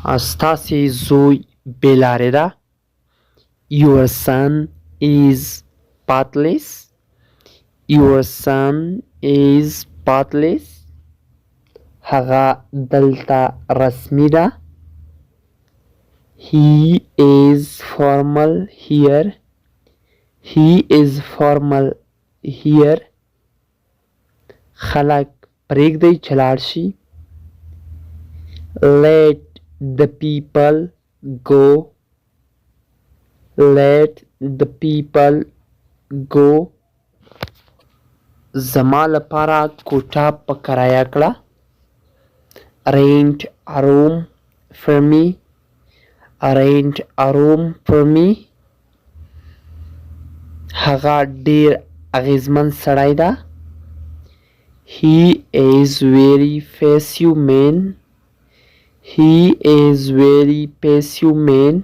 ستاسې زوی بېلارې ده. Your son is pathless. Your son is pathless. هغه دلته رسمي ده. He is formal here. He is formal here. خلک پرېږدئ چې لاړ شي. Let the people go. Let the people go. زما لپاره کوټه په کرایه کړه. Rent a room for me. Rent a room for me. هغه ډېر اغېزمن سړی ده. He is very passive man. He is very passive man.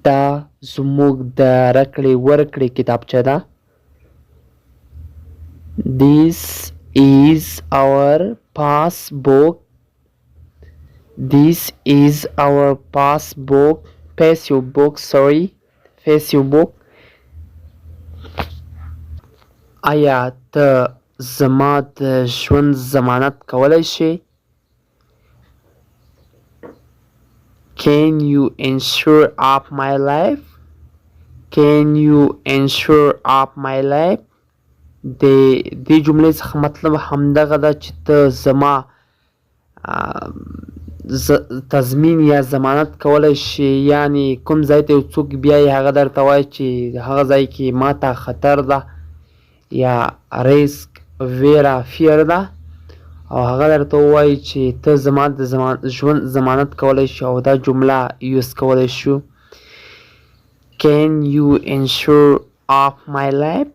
دا زموږ د راکړې ورکړې کتابچه ده. This is our passbook. This is our passbook. Passive book, sorry. Passive book. آیا ته زما د ژوند ضمانت کولی شې؟ Can you insure up my life? Can you insure up my life? د دې جملې څخه مطلب همدغه ده چې ته زما تضمین یا ضمانت کولی شي، یعنې کوم ځای ته یو څوک بیایي هغه درته وایي چې هغه ځای کې ماته خطر ده یا ریسک ویره فیر ده، او هغه درته ووایي چې ته زما د ژوند ضمانت کولی شي، او دا جمله یوز کولی شو. Can you insure up my life?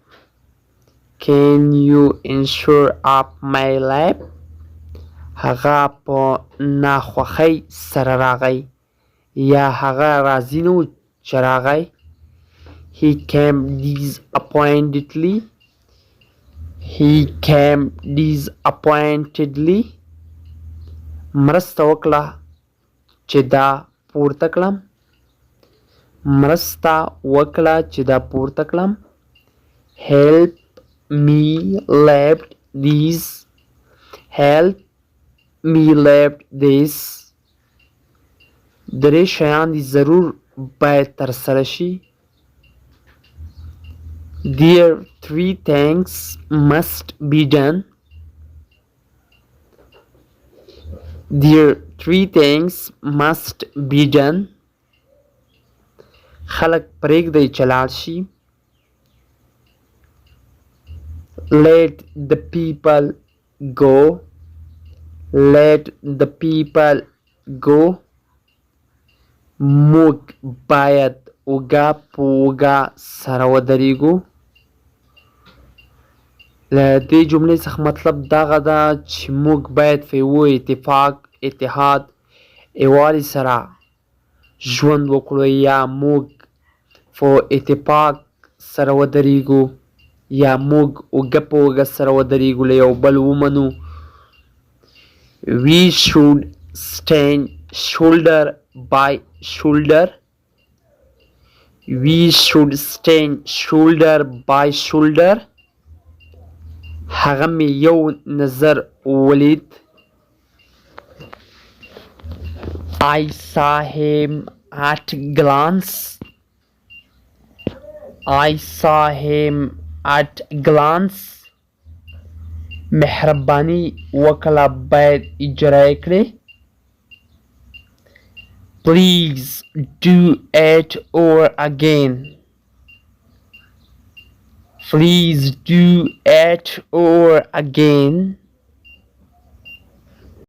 Can you insure up my life? هغه په ناخوښۍ سره راغی یا هغه راضي نه و چې راغی. He came disappointedly. He came disappointedly. مرسته وکړه چې دا پورته کړم. مرسته وکړه چې دا پورته کړم. Help me lift this. Help me lift this. درې شیان دي ضرور باید ترسره شي. There 3 things must be done. There 3 things must be done. خلک پرېږدئ چې لاړ شي. Let the people go. Let the people go. موږ باید اوږه په اوږه سره ودرېږو. له دې جملې څخه مطلب دغه ده چې موږ باید په یوه اتفاق، اتحاد، یووالي سره ژوند وکړو، یا موږ په اتفاق سره ودرېږو، یا موږ اوږه په اوږه سره ودرېږو، له یو بل ومنو. We should stand shoulder by shoulder. We should stand shoulder by shoulder. هغه مې یو نظر ولید. I saw him at glance. I saw him at glance. مهرباني وکړه باید اجرا یې کړې. Please do it over again. Please do it over again.